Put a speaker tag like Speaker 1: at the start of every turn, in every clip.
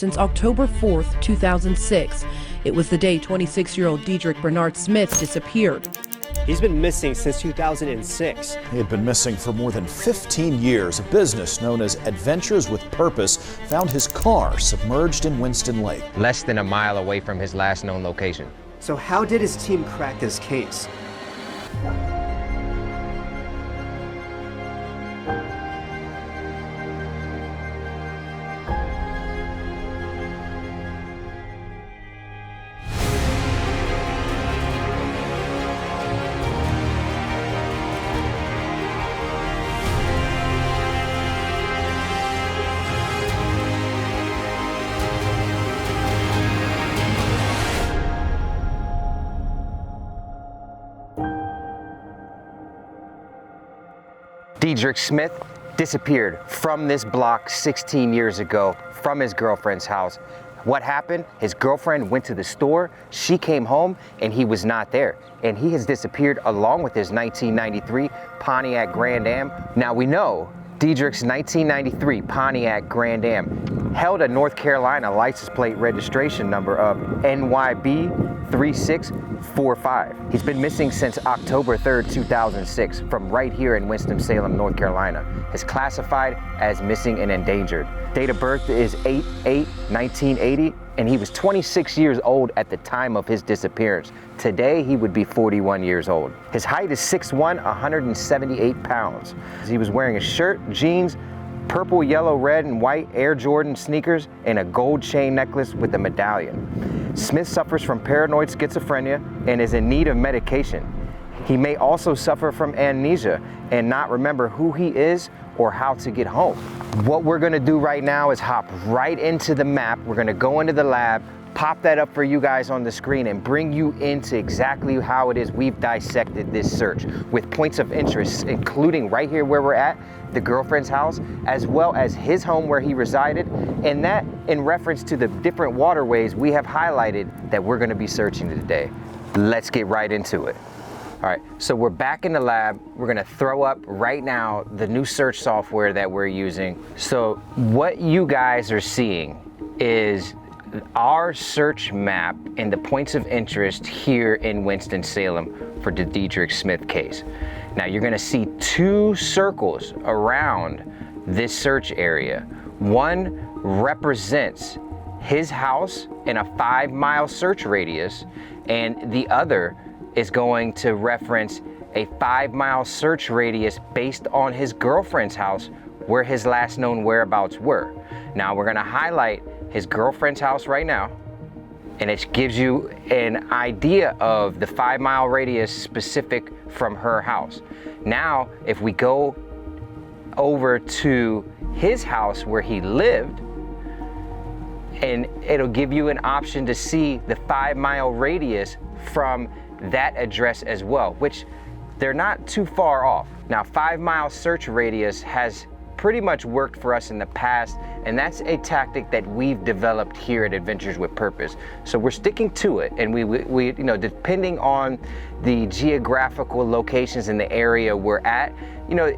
Speaker 1: since October 4th, 2006. It was the day 26-year-old Dedrick Smith disappeared.
Speaker 2: He's been missing since 2006.
Speaker 3: He had been missing for more than 15 years. A business known as Adventures with Purpose found his car submerged in Winston Lake.
Speaker 4: Less than a mile away from his last known location.
Speaker 2: So how did his team crack this case?
Speaker 4: Dedrick Smith disappeared from this block 16 years ago from his girlfriend's house. What happened? His girlfriend went to the store, she came home, and he was not there. And he has disappeared along with his 1993 Pontiac Grand Am. Now we know Dedrick's 1993 Pontiac Grand Am held a North Carolina license plate registration number of NYB3645. He's been missing since October 3rd, 2006 from right here in Winston-Salem, North Carolina. Is classified as missing and endangered. Date of birth is 8/8/1980, and he was 26 years old at the time of his disappearance. Today, he would be 41 years old. His height is 6'1", 178 pounds. He was wearing a shirt, jeans, purple, yellow, red, and white Air Jordan sneakers, and a gold chain necklace with a medallion. Smith suffers from paranoid schizophrenia and is in need of medication. He may also suffer from amnesia and not remember who he is or how to get home. What we're gonna do right now is hop right into the map. We're gonna go into the lab, pop that up for you guys on the screen, and bring you into exactly how it is we've dissected this search with points of interest, including right here where we're at, the girlfriend's house, as well as his home where he resided, and that in reference to the different waterways we have highlighted that we're gonna be searching today. Let's get right into it. All right, so we're back in the lab. We're gonna throw up right now the new search software that we're using. So what you guys are seeing is our search map and the points of interest here in Winston-Salem for the Dedrick Smith case. Now you're gonna see two circles around this search area. One represents his house in a 5-mile search radius, and the other is going to reference a 5-mile search radius based on his girlfriend's house where his last known whereabouts were. Now we're gonna highlight his girlfriend's house right now, and it gives you an idea of the 5-mile radius specific from her house. Now, if we go over to his house where he lived, and it'll give you an option to see the 5-mile radius from that address as well, which they're not too far off. Now, 5-mile search radius has pretty much worked for us in the past, and that's a tactic that we've developed here at Adventures with Purpose. So we're sticking to it, and we you know, depending on the geographical locations in the area we're at, you know,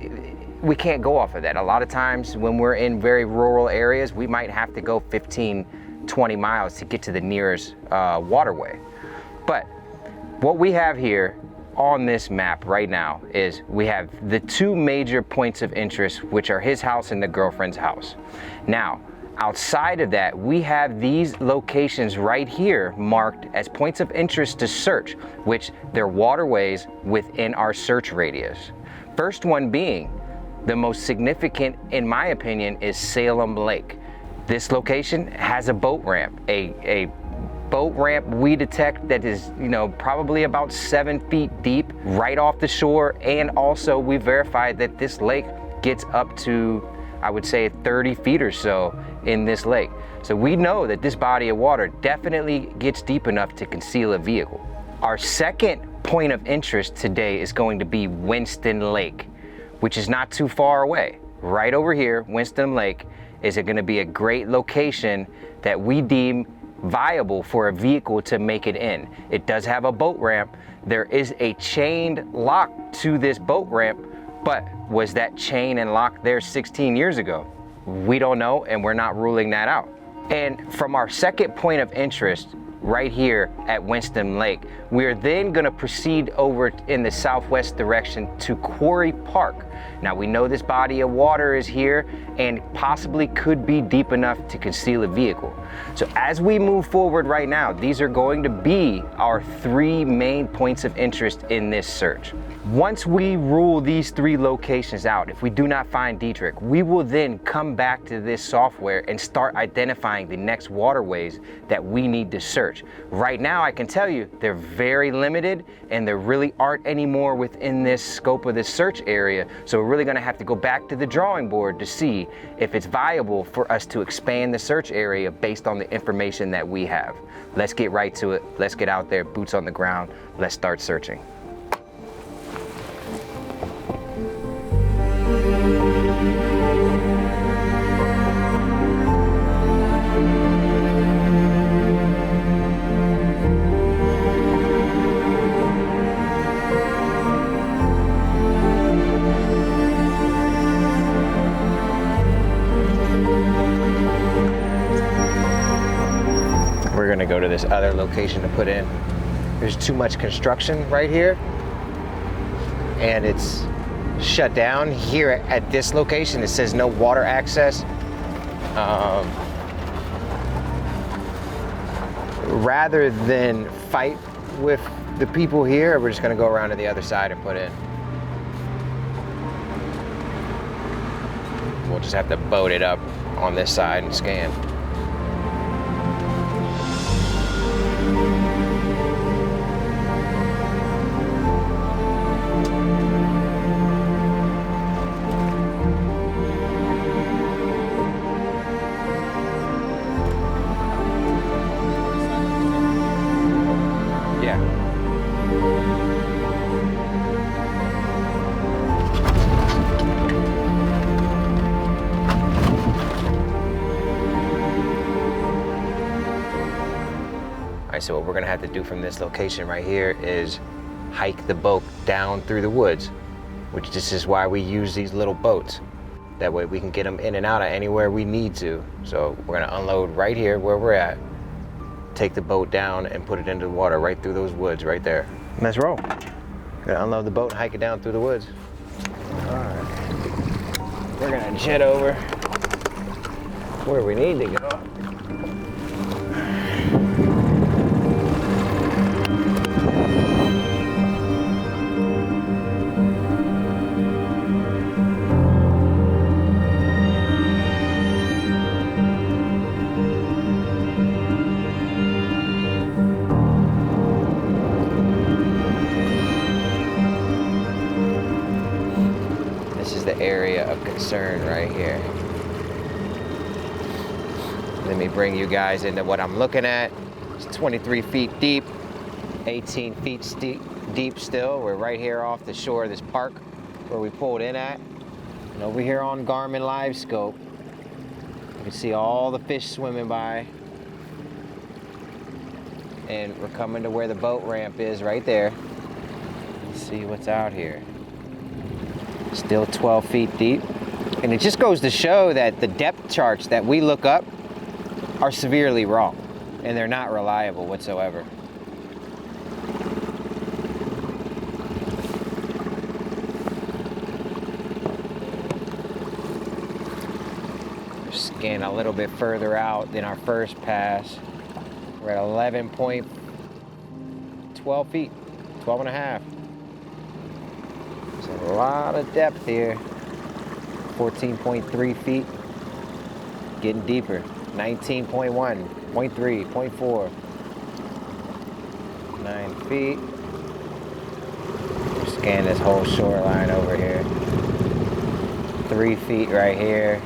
Speaker 4: we can't go off of that. A lot of times when we're in very rural areas, we might have to go 15, 20 miles to get to the nearest waterway. But what we have here on this map right now is we have the two major points of interest, which are his house and the girlfriend's house. Now, outside of that, we have these locations right here marked as points of interest to search, which they're waterways within our search radius. First one being, the most significant, in my opinion, is Salem Lake. This location has a boat ramp, a boat ramp we detect that is, you know, probably about 7 feet deep right off the shore. And also we verified that this lake gets up to, I would say, 30 feet or so in this lake. So we know that this body of water definitely gets deep enough to conceal a vehicle. Our second point of interest today is going to be Winston Lake, which is not too far away. Right over here, Winston Lake is going to be a great location that we deem viable for a vehicle to make it in. It does have a boat ramp. There is a chained lock to this boat ramp, but was that chain and lock there 16 years ago? We don't know, and we're not ruling that out. And from our second point of interest, right here at Winston Lake, we're then gonna proceed over in the southwest direction to Quarry Park. Now we know this body of water is here and possibly could be deep enough to conceal a vehicle. So as we move forward right now, these are going to be our 3 main points of interest in this search. Once we rule these 3 locations out, if we do not find Dedrick, we will then come back to this software and start identifying the next waterways that we need to search. Right now, I can tell you they're very limited and there really aren't any more within this scope of this search area. So we're really gonna have to go back to the drawing board to see if it's viable for us to expand the search area based on the information that we have. Let's get right to it. Let's get out there, boots on the ground. Let's start searching. We're gonna go to this other location to put in. There's too much construction right here and it's shut down. Here at this location, it says no water access. Rather than fight with the people here, we're just gonna go around to the other side and put in. We'll just have to boat it up on this side and scan. So what we're gonna have to do from this location right here is hike the boat down through the woods, which this is why we use these little boats. That way we can get them in and out of anywhere we need to. So we're gonna unload right here where we're at, take the boat down and put it into the water right through those woods right there. Let's roll. We're gonna unload the boat and hike it down through the woods. All right. We're gonna jet over where we need to go. Area of concern right here. Let me bring you guys into what I'm looking at. It's 23 feet deep, 18 feet deep still. We're right here off the shore of this park where we pulled in at. And over here on Garmin Live Scope, you can see all the fish swimming by. And we're coming to where the boat ramp is right there. Let's see what's out here. Still 12 feet deep. And it just goes to show that the depth charts that we look up are severely wrong and they're not reliable whatsoever. Scan a little bit further out than our first pass. We're at 11.12 feet, 12 and a half. A lot of depth here. 14.3 feet. Getting deeper. 19.1, 0.3, 0.4. 9 feet. Scan this whole shoreline over here. 3 feet right here.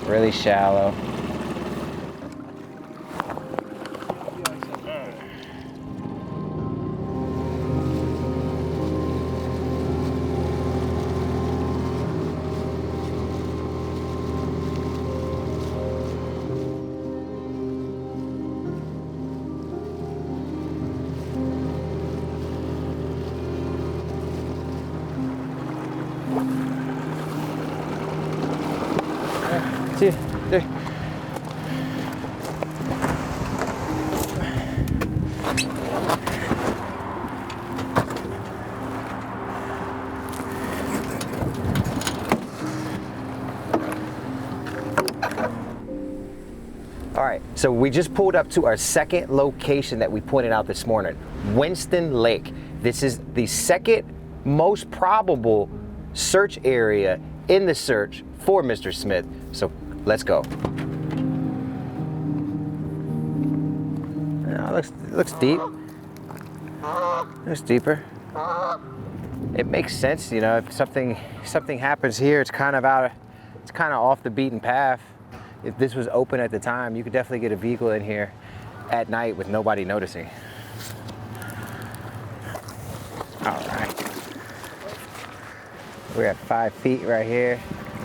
Speaker 4: Really shallow. See, There. All right, so we just pulled up to our second location that we pointed out this morning, Winston Lake. This is the second most probable search area in the search for Mr. Smith. So let's go. It looks deep. Looks deeper. It makes sense, you know, if something happens here, it's kind of off the beaten path. If this was open at the time, you could definitely get a vehicle in here at night with nobody noticing. All right. We're at 5 feet right here,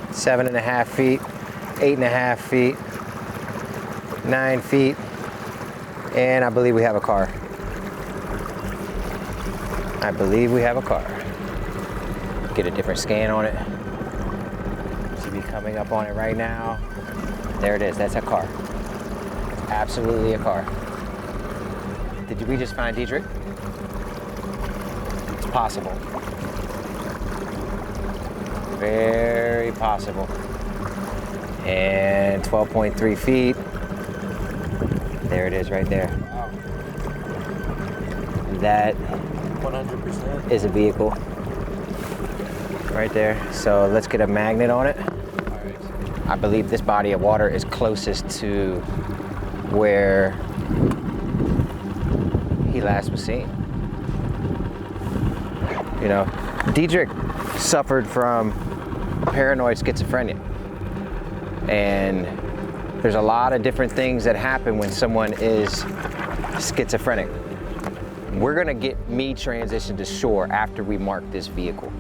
Speaker 4: 7.5 feet, 8.5 feet, 9 feet, and I believe we have a car. I believe we have a car. Get a different scan on it. Should be coming up on it right now. There it is, that's a car. It's absolutely a car. Did we just find Dedrick? It's possible. Very possible. And 12.3 feet. There it is right there. That 100% is a vehicle. Right there. So let's get a magnet on it. I believe this body of water is closest to where he last was seen. You know, Dedrick suffered from paranoid schizophrenia. And there's a lot of different things that happen when someone is schizophrenic. We're gonna get me transitioned to shore after we mark this vehicle.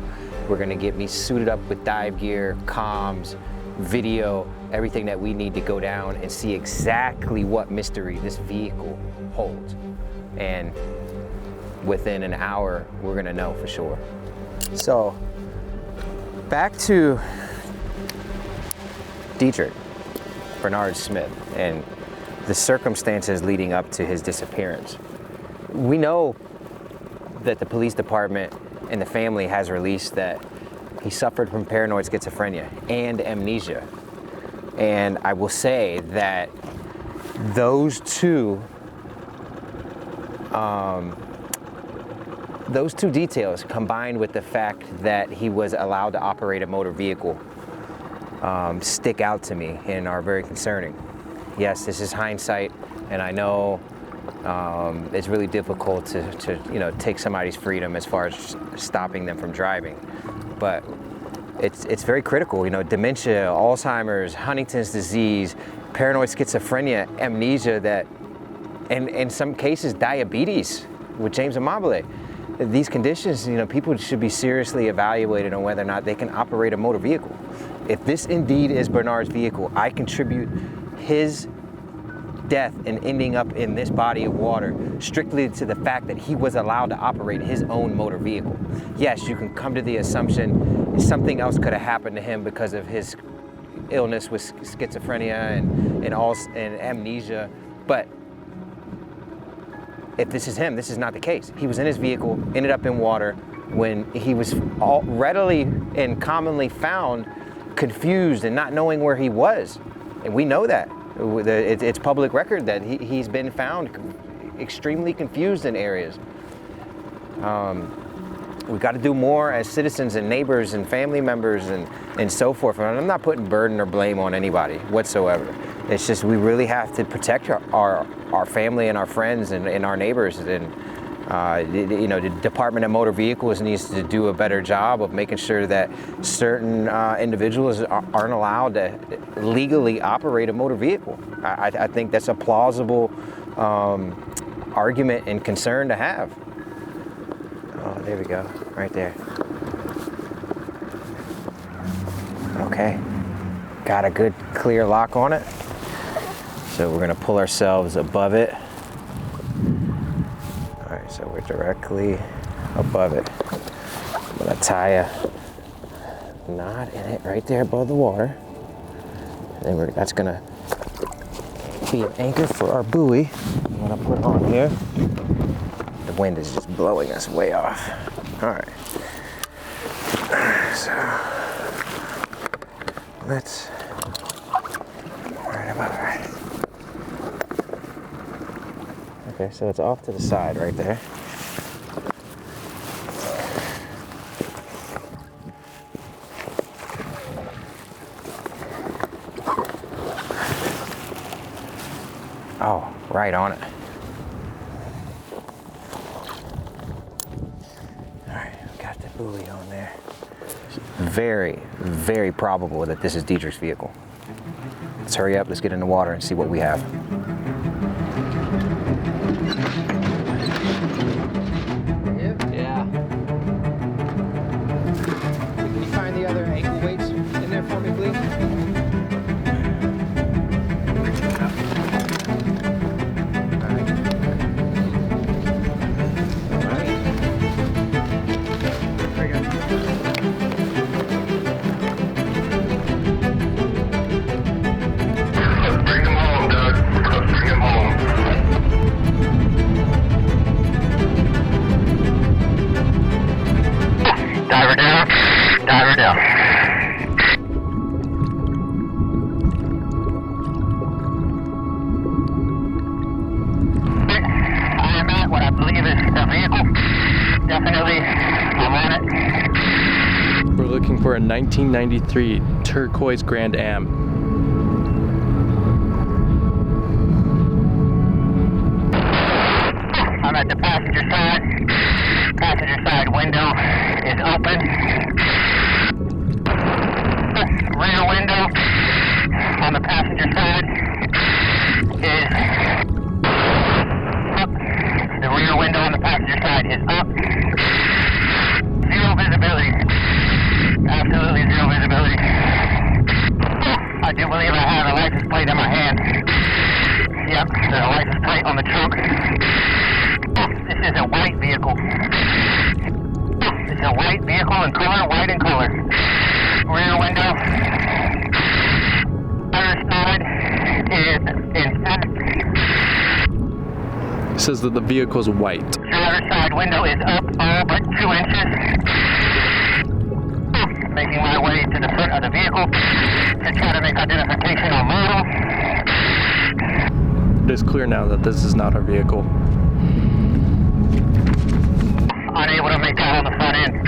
Speaker 4: We're gonna get me suited up with dive gear, comms, video, everything that we need to go down and see exactly what mystery this vehicle holds. And within an hour, we're gonna know for sure. So, back to Dedrick Bernard Smith and the circumstances leading up to his disappearance. We know that the police department and the family has released that he suffered from paranoid schizophrenia and amnesia. And I will say that those two details, combined with the fact that he was allowed to operate a motor vehicle, stick out to me and are very concerning. Yes, this is hindsight, and I know it's really difficult to take somebody's freedom as far as stopping them from driving, but it's very critical. You know, dementia, Alzheimer's, Huntington's disease, paranoid schizophrenia, amnesia, that, and in some cases diabetes with James Amabile. These conditions, you know, people should be seriously evaluated on whether or not they can operate a motor vehicle. If this indeed is Bernard's vehicle, I contribute his death and ending up in this body of water strictly to the fact that he was allowed to operate his own motor vehicle. Yes, you can come to the assumption something else could have happened to him because of his illness with schizophrenia and amnesia, but if this is him, this is not the case. He was in his vehicle, ended up in water when he was readily and commonly found confused and not knowing where he was. And we know that. It's public record that he's been found extremely confused in areas. We've got to do more as citizens and neighbors and family members and so forth. And I'm not putting burden or blame on anybody whatsoever. It's just we really have to protect our family and our friends and our neighbors. And the Department of Motor Vehicles needs to do a better job of making sure that certain individuals aren't allowed to legally operate a motor vehicle. I think that's a plausible argument and concern to have. Oh, there we go, right there. Okay, got a good clear lock on it. So we're gonna pull ourselves above it. All right, so we're directly above it. I'm gonna tie a knot in it right there above the water. And that's gonna be an anchor for our buoy. I'm gonna put on here. The wind is just blowing us way off. All right. So let's. Right. Okay, so it's off to the side right there. Oh, right on it. All right, got the buoy on there. Very, very probable that this is Dedrick's vehicle. Let's hurry up, let's get in the water and see what we have.
Speaker 5: Yeah. Can you find the other ankle weights in there for me, please?
Speaker 6: Diver down. I am at what I believe is a vehicle. Definitely, I'm on it.
Speaker 7: We're looking for a 1993 turquoise Grand Am.
Speaker 6: I'm at the passenger side. Passenger side window is open. Rear window on the passenger side is up. The rear window on the passenger side is up. Zero visibility. Absolutely zero visibility. I do believe I have a license plate in my hand. Yep, there's a license plate on the trunk. This is a white vehicle. It's a white vehicle in color, white in color. Rear window. Other side is intact.
Speaker 7: It says that the vehicle's white.
Speaker 6: Driver's side window is up all but 2 inches. Making my way to the front of the vehicle to try to make identification on model.
Speaker 7: It is clear now that this is not our vehicle.
Speaker 6: Unable to make out on the front end.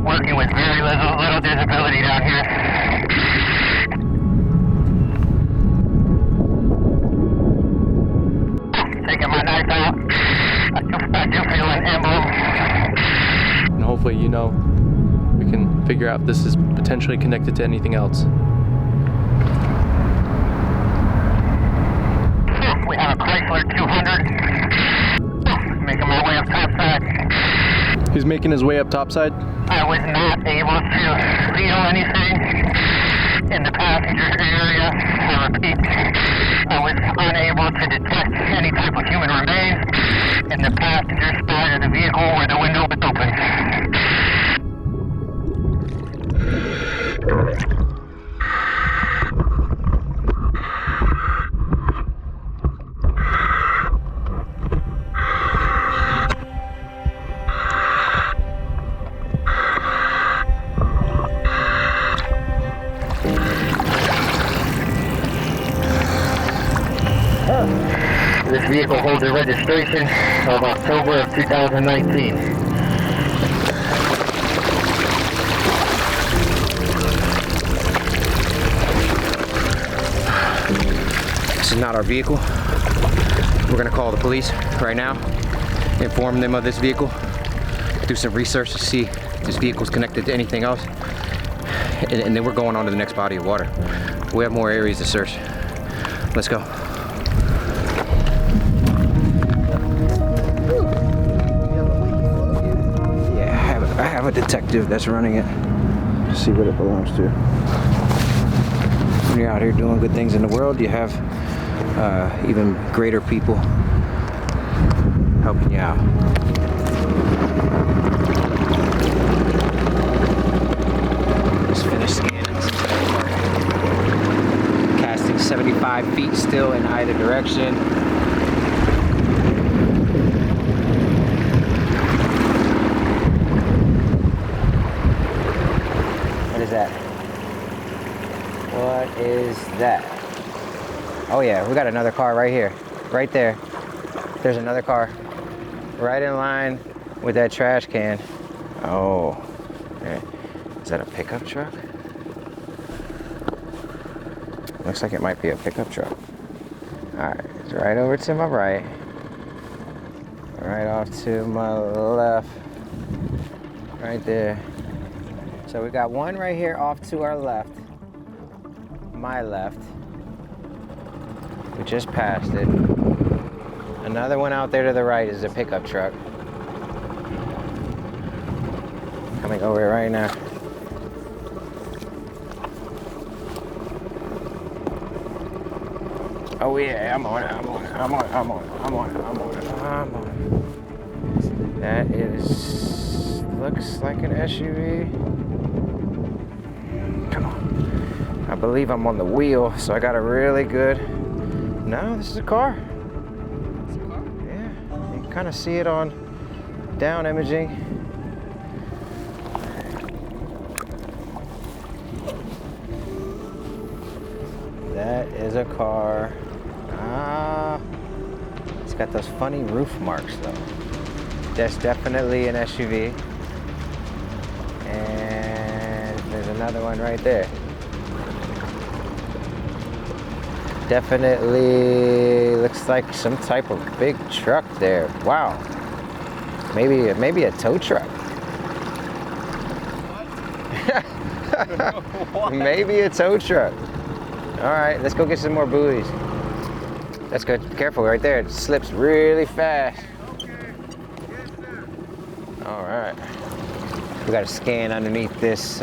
Speaker 6: Working with very little visibility down here. Taking my knife out. I do feel an emblem.
Speaker 7: And hopefully, we can figure out if this is potentially connected to anything else.
Speaker 6: We have a Chrysler 200. Making my way up topside.
Speaker 7: He's making his way up topside.
Speaker 6: I was not able to feel anything in the passenger area. I repeat, I was unable to detect any type of human remains in the passenger side of the vehicle where the window was open. This vehicle holds a registration of October of 2019.
Speaker 4: This is not our vehicle. We're gonna call the police right now, inform them of this vehicle, do some research to see if this vehicle is connected to anything else, and then we're going on to the next body of water. We have more areas to search. Let's go. I have a detective that's running it. See what it belongs to. When you're out here doing good things in the world, you have even greater people helping you out. Just finish scanning. 75 feet still in either direction. What is that? What is that? Oh yeah, we got another car right here. Right there. There's another car. Right in line with that trash can. Oh. Man. Is that a pickup truck? Looks like it might be a pickup truck. Alright, it's right over to my right. Right off to my left. Right there. So we got one right here off to our left. My left. We just passed it. Another one out there to the right is a pickup truck. Coming over right now. Oh yeah, I'm on it. That is, looks like an SUV. Come on. I believe I'm on the wheel, so I got a really good, no, this is a car. It's a car? Yeah, you can kind of see it on down imaging. That is a car. It's got those funny roof marks though. That's definitely an SUV. And there's another one right there. Definitely looks like some type of big truck there. Wow. Maybe a tow truck. Maybe a tow truck. All right, let's go get some more buoys. That's good. Careful right there. It slips really fast. All right. We got to scan underneath this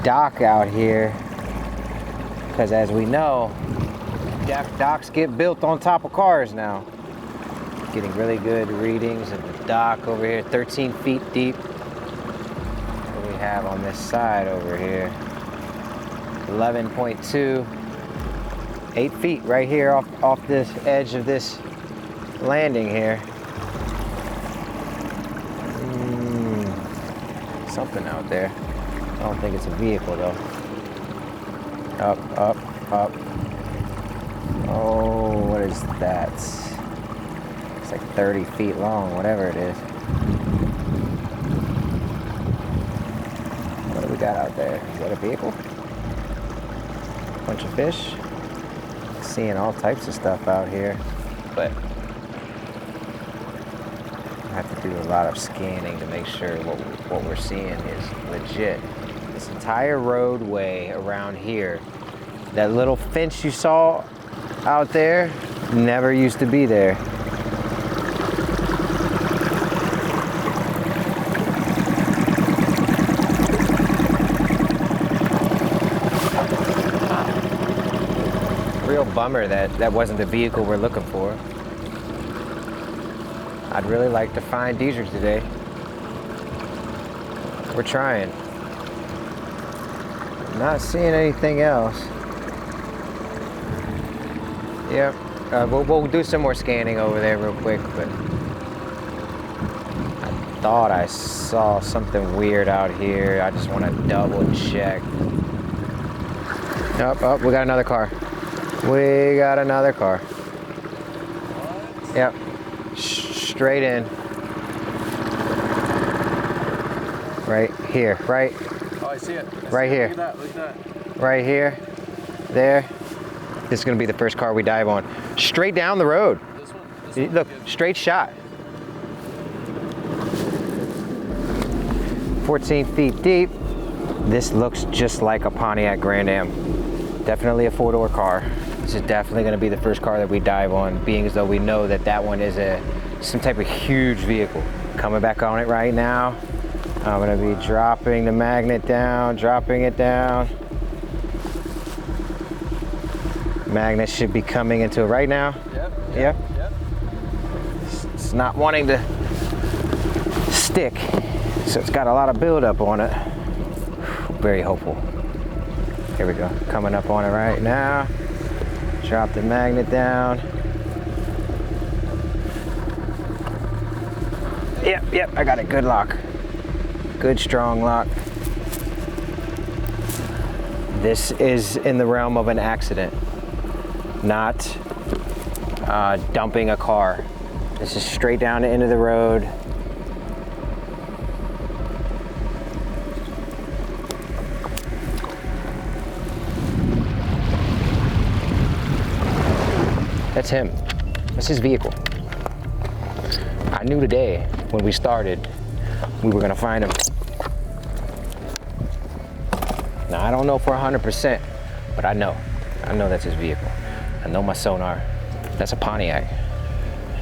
Speaker 4: dock out here. Because as we know, docks get built on top of cars now. Getting really good readings of the dock over here, 13 feet deep. What do we have on this side over here? 11.2, 8 feet right here off this edge of this landing here. Something out there. I don't think it's a vehicle though. Up. Oh, what is that? It's like 30 feet long, whatever it is. What do we got out there? Is that a vehicle? Bunch of fish. Seeing all types of stuff out here, but I have to do a lot of scanning to make sure what we're seeing is legit. This entire roadway around here, that little fence you saw out there, never used to be there. Real bummer that wasn't the vehicle we're looking for. I'd really like to find Dedrick today. We're trying. Not seeing anything else. Yep. We'll do some more scanning over there real quick, but I thought I saw something weird out here. I just want to double check. Oh, we got another car. We got another car. What? Yep. Straight in. Right here, right?
Speaker 7: Oh, I see it.
Speaker 4: Right here.
Speaker 7: Look at that.
Speaker 4: Right here. There. This is going to be the first car we dive on. Straight down the road.
Speaker 7: This one
Speaker 4: Look, straight shot. 14 feet deep. This looks just like a Pontiac Grand Am. Definitely a four-door car. This is definitely going to be the first car that we dive on, being as though we know that one is some type of huge vehicle. Coming back on it right now. I'm going to be dropping the magnet down, dropping it down. Magnet should be coming into it right now. Yep. It's not wanting to stick, so it's got a lot of buildup on it. Very hopeful. Here we go. Coming up on it right now. Drop the magnet down. Yep, I got a good lock. Good strong lock. This is in the realm of an accident, not dumping a car. This is straight down the end of the road. That's him. That's his vehicle. I knew today when we started we were gonna find him. Now I don't know for 100%, but I know that's his vehicle. I know my sonar. That's a Pontiac.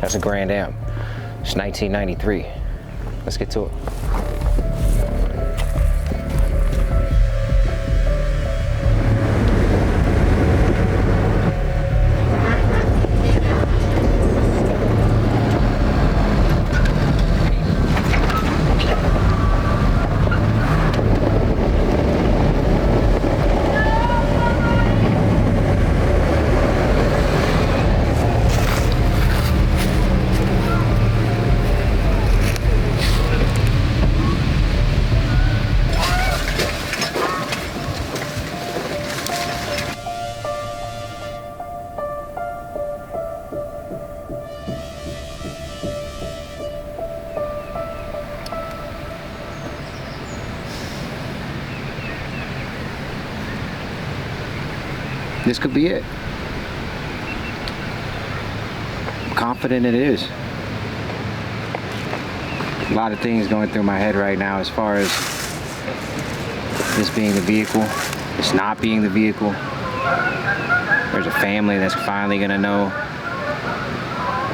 Speaker 4: That's a Grand Am. It's 1993. Let's get to it. This could be it. I'm confident it is. A lot of things going through my head right now as far as this being the vehicle, this not being the vehicle. There's a family that's finally gonna know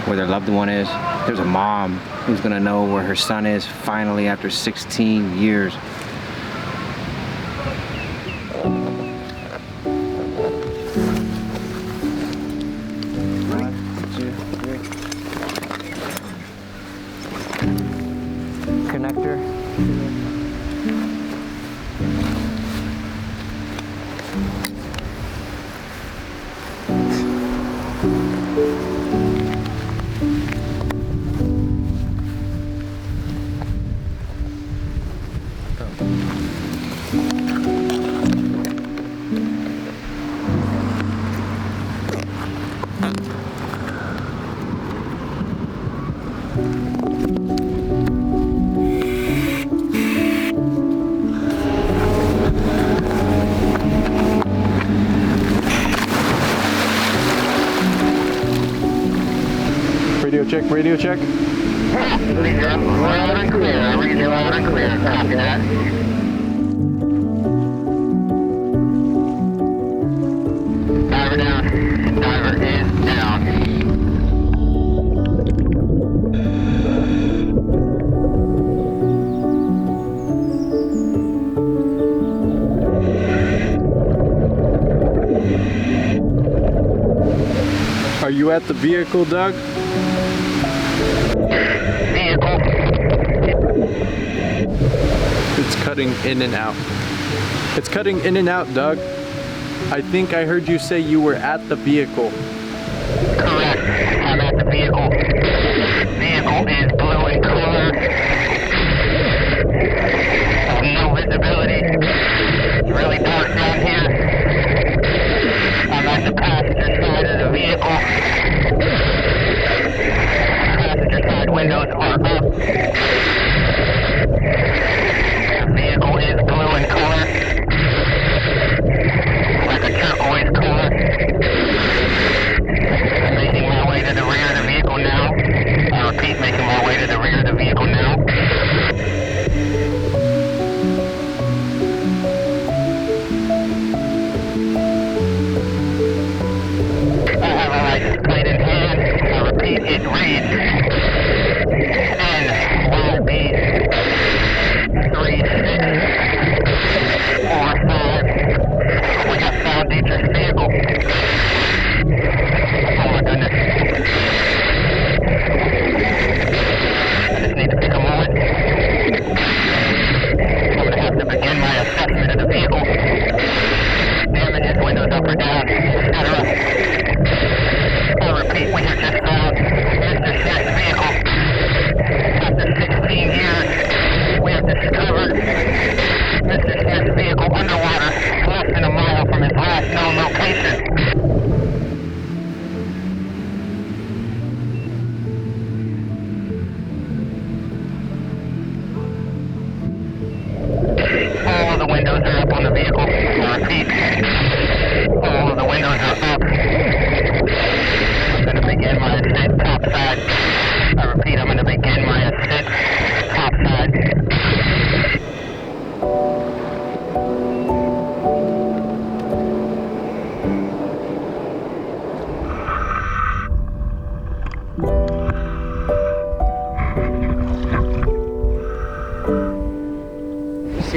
Speaker 4: where their loved one is. There's a mom who's gonna know where her son is finally after 16 years. Connector.
Speaker 7: Radio check.
Speaker 6: Loud and clear. I read you loud and clear. Copy that. Diver down. Diver is down.
Speaker 7: Are you at the vehicle, Doug? It's cutting in and out. It's cutting in and out, Doug. I think I heard you say you were at the vehicle.
Speaker 6: Correct. I'm at the vehicle. Vehicle is blue in color. No visibility. It's really dark down here. I'm at the passenger side of the vehicle. Passenger side windows are up. The vehicle is blue in color. Like a turquoise color. I'm making my way to the rear of the vehicle now. I repeat, making my way to the rear of the vehicle now.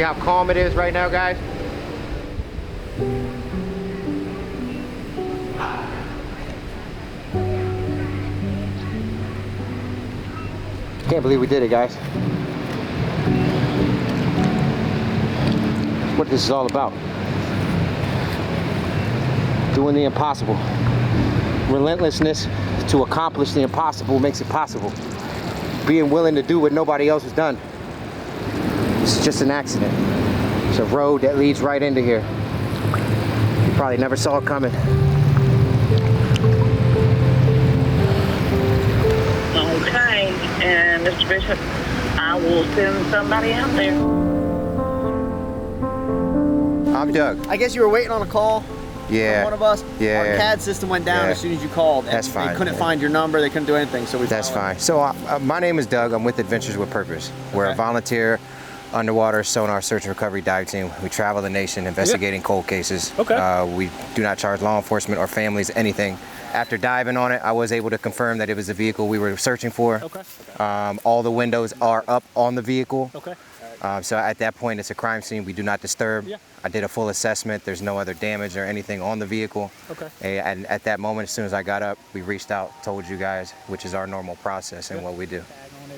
Speaker 4: See how calm it is right now, guys? Can't believe we did it, guys. That's what this is all about. Doing the impossible. Relentlessness to accomplish the impossible makes it possible. Being willing to do what nobody else has done. It's just an accident. It's a road that leads right into here. You probably never saw it coming.
Speaker 8: Okay, and Mr. Bishop, I will send somebody out there.
Speaker 4: I'm Doug.
Speaker 2: I guess you were waiting on a call
Speaker 4: Yeah.
Speaker 2: from one of us.
Speaker 4: Yeah.
Speaker 2: Our CAD system went down
Speaker 4: Yeah.
Speaker 2: as soon as you called. And
Speaker 4: That's fine.
Speaker 2: They couldn't find your number. They couldn't do anything. So we.
Speaker 4: That's
Speaker 2: followed.
Speaker 4: fine. So my name is Doug. I'm with Adventures with Purpose. We're a volunteer underwater sonar search and recovery dive team. We travel the nation investigating cold cases.
Speaker 9: Okay.
Speaker 4: We do not charge law enforcement or families anything. After diving on it, I was able to confirm that it was the vehicle we were searching for.
Speaker 9: Okay.
Speaker 4: All the windows are up on the vehicle.
Speaker 9: Okay.
Speaker 4: So at that point, it's a crime scene. We do not disturb.
Speaker 9: Yeah.
Speaker 4: I did a full assessment. There's no other damage or anything on the vehicle.
Speaker 9: Okay.
Speaker 4: And at that moment, as soon as I got up, we reached out, told you guys, which is our normal process and what we do.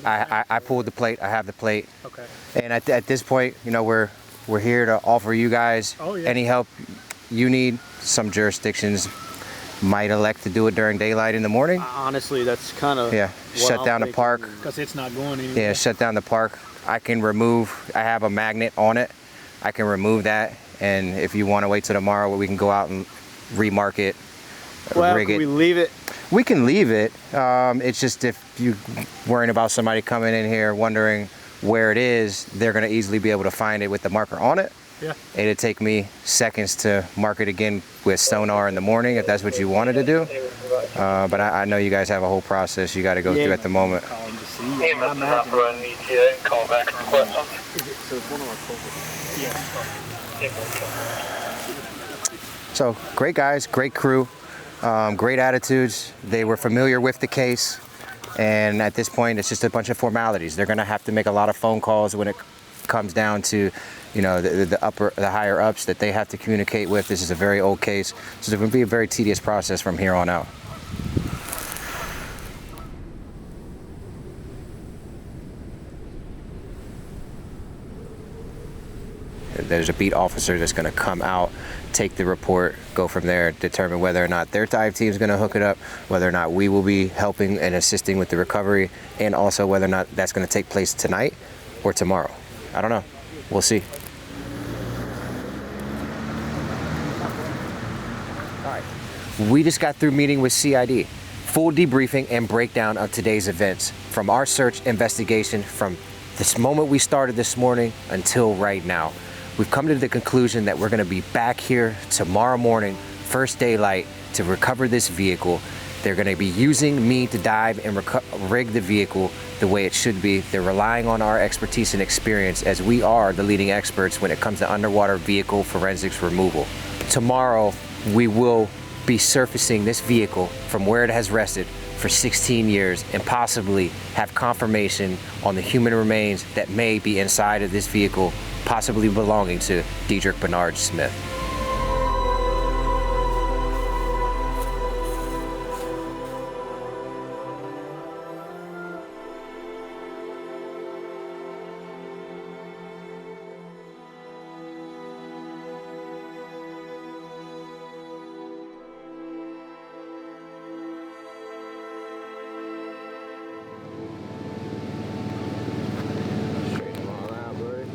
Speaker 4: I pulled the plate. I have the plate.
Speaker 9: Okay.
Speaker 4: And at this point, you know, we're here to offer you guys any help you need. Some jurisdictions might elect to do it during daylight in the morning.
Speaker 9: Honestly, that's kind of
Speaker 4: Shut down the park.
Speaker 9: because it's not going anywhere.
Speaker 4: Yeah, shut down the park. I can remove. I have a magnet on it. I can remove that. And if you want to wait till tomorrow, we can go out and remark it, rig it.
Speaker 2: we leave it?
Speaker 4: We can leave it. It's just if you worrying about somebody coming in here wondering where it is, they're gonna easily be able to find it with the marker on it.
Speaker 9: Yeah.
Speaker 4: It'd take me seconds to mark it again with sonar in the morning if that's what you wanted to do. But I know you guys have a whole process you got to go through at the moment. So great guys, great crew, great attitudes. They were familiar with the case, and at this point, it's just a bunch of formalities. They're gonna have to make a lot of phone calls when it comes down to, you know, the higher ups that they have to communicate with. This is a very old case, so it's going to be a very tedious process from here on out. There's a beat officer that's going to come out, take the report, go from there, determine whether or not their dive team is going to hook it up, whether or not we will be helping and assisting with the recovery, and also whether or not that's going to take place tonight or tomorrow. I don't know. We'll see. All right. We just got through meeting with CID. Full debriefing and breakdown of today's events from our search investigation from this moment we started this morning until right now. We've come to the conclusion that we're going to be back here tomorrow morning, first daylight, to recover this vehicle. They're going to be using me to dive and rig the vehicle the way it should be. They're relying on our expertise and experience, as we are the leading experts when it comes to underwater vehicle forensics removal. Tomorrow, we will be surfacing this vehicle from where it has rested for 16 years and possibly have confirmation on the human remains that may be inside of this vehicle, possibly belonging to Dedrick Smith. Straighten them all out, buddy.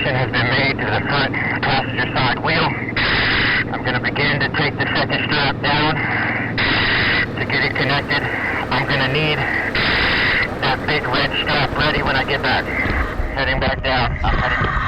Speaker 6: connection has been made to the front passenger side wheel. I'm going to begin to take the second strap down to get it connected. I'm going to need that big red strap ready when I get back. Heading back down. I'm heading.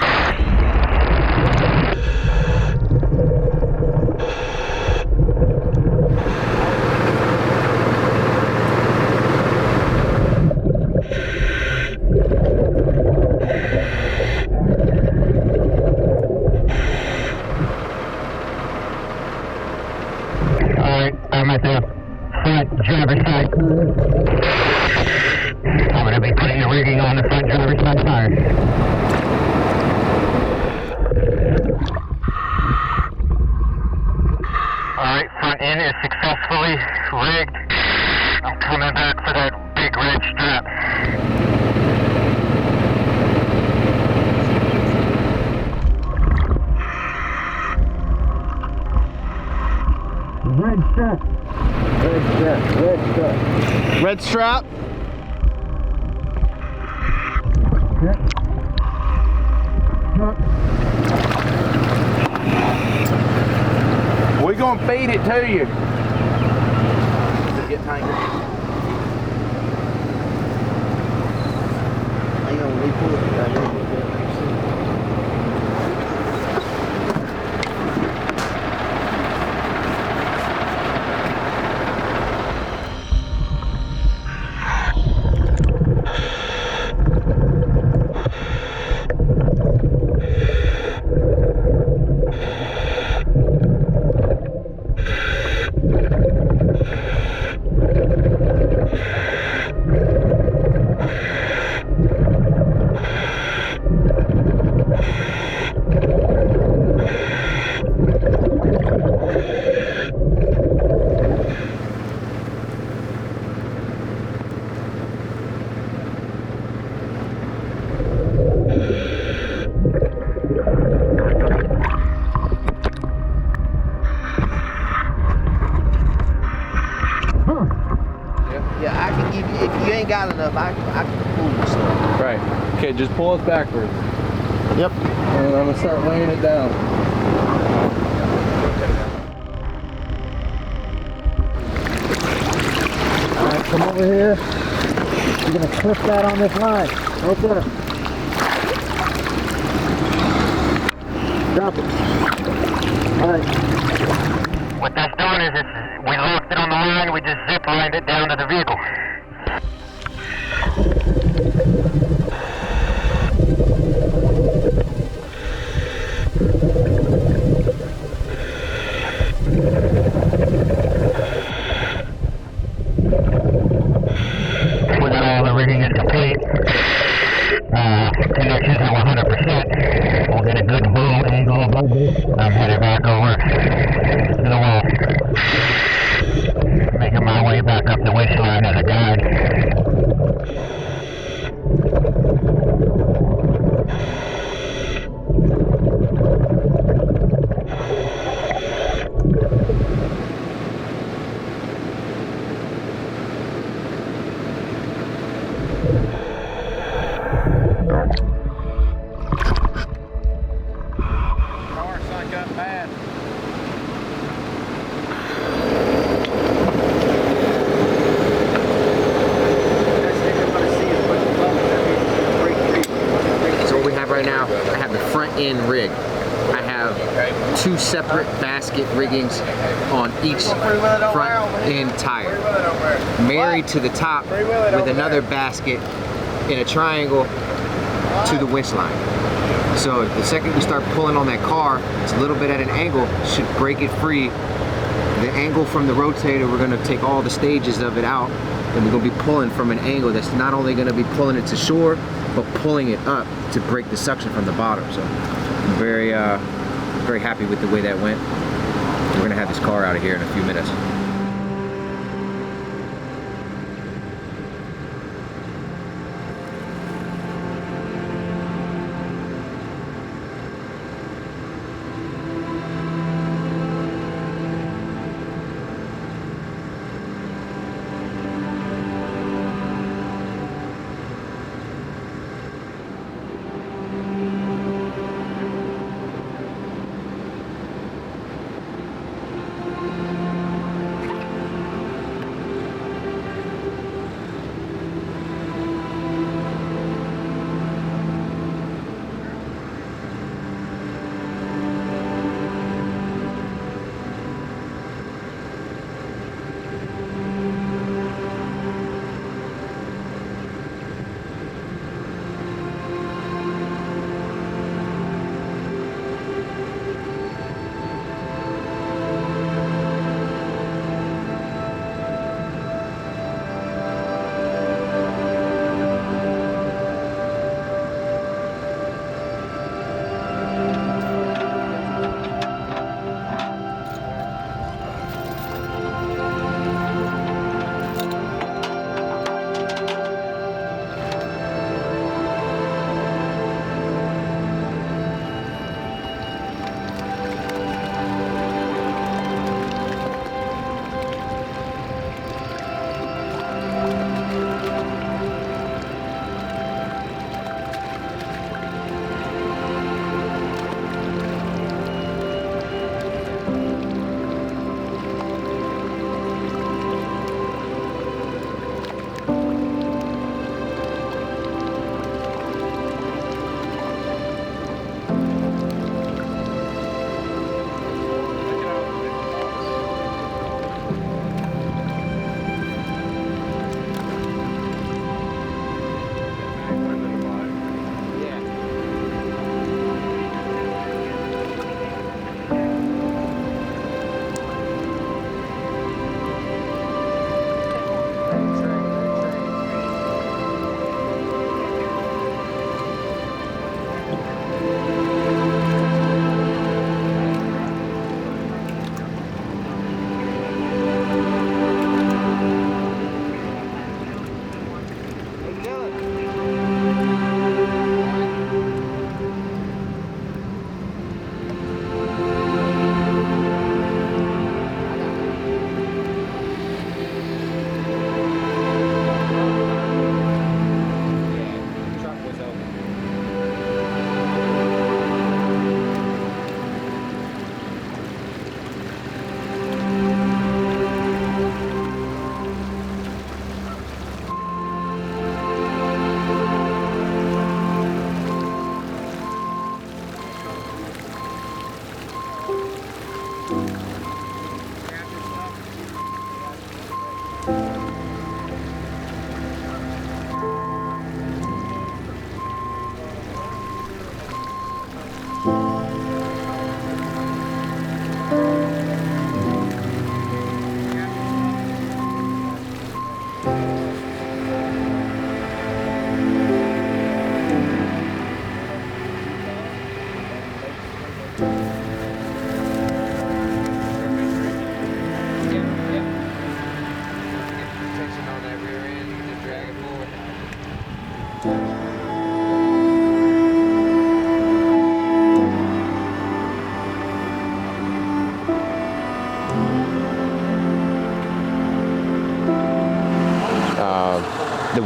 Speaker 6: I'm at the front driver's side. I'm going to be putting the rigging on the front driver's side tire. Alright, front end is successfully rigged. I'm coming back for that big red strap. Red strap. Red strap. Red strap.
Speaker 9: Red strap.
Speaker 10: We're going to feed it to you.
Speaker 2: Get tangled. Hang on, we pull it.
Speaker 10: Yeah, I can give you, if you ain't got enough, I can pull you stuff.
Speaker 7: Right. Okay, just pull us backwards.
Speaker 10: Yep.
Speaker 7: And I'm gonna start laying it down.
Speaker 10: All right, come over here. You're gonna clip that on this line. Right there. Drop it. All right.
Speaker 6: What that's doing is we locked it on the line, we just zip lined it down to the vehicle. When all the rigging is complete, connections are 100%. We'll get a good boom angle. I'm headed back over to the wall. Making my way back up the waistline as a guide.
Speaker 4: Right now, I have the front end rig. I have two separate basket riggings on each front end tire, married to the top with another basket in a triangle to the winch line. So the second we start pulling on that car, it's a little bit at an angle, should break it free. The angle from the rotator, we're gonna take all the stages of it out, and we're gonna be pulling from an angle that's not only gonna be pulling it to shore, but pulling it up to break the suction from the bottom. So I'm very happy with the way that went. We're gonna have this car out of here in a few minutes.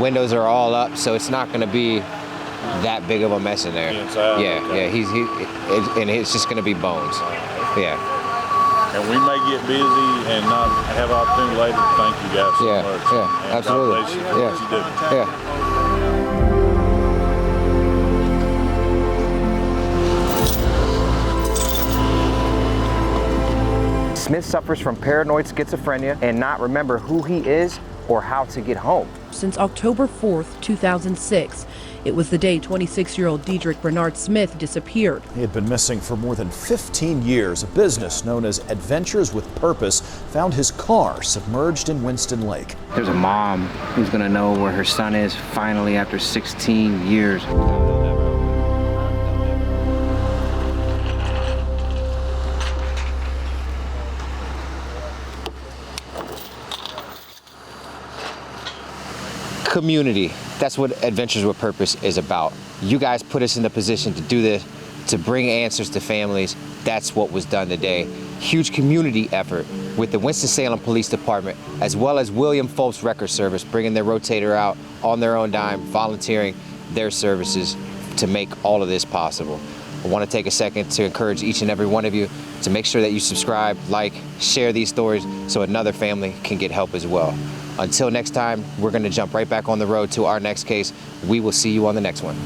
Speaker 4: windows are all up, so it's not going to be that big of a mess in there.
Speaker 11: Inside,
Speaker 4: yeah,
Speaker 11: okay.
Speaker 4: yeah. And it's just going to be bones. Yeah.
Speaker 11: And we may get busy and not have opportunity later to thank you guys so much.
Speaker 4: Yeah,
Speaker 11: and
Speaker 4: absolutely.
Speaker 11: God bless you for what you do.
Speaker 4: Yeah. Smith suffers from paranoid schizophrenia and not remember who he is or how to get home.
Speaker 1: Since October 4th, 2006, it was the day 26-year-old Dedrick Bernard Smith disappeared.
Speaker 3: He had been missing for more than 15 years. A business known as Adventures with Purpose found his car submerged in Winston Lake.
Speaker 4: There's a mom who's gonna know where her son is finally after 16 years. Community. That's what Adventures with Purpose is about. You guys put us in the position to do this, to bring answers to families. That's what was done today. Huge community effort with the Winston-Salem Police Department, as well as William Foltz Record Service, bringing their rotator out on their own dime, volunteering their services to make all of this possible. I want to take a second to encourage each and every one of you to make sure that you subscribe, like, share these stories so another family can get help as well. Until next time, we're going to jump right back on the road to our next case. We will see you on the next one.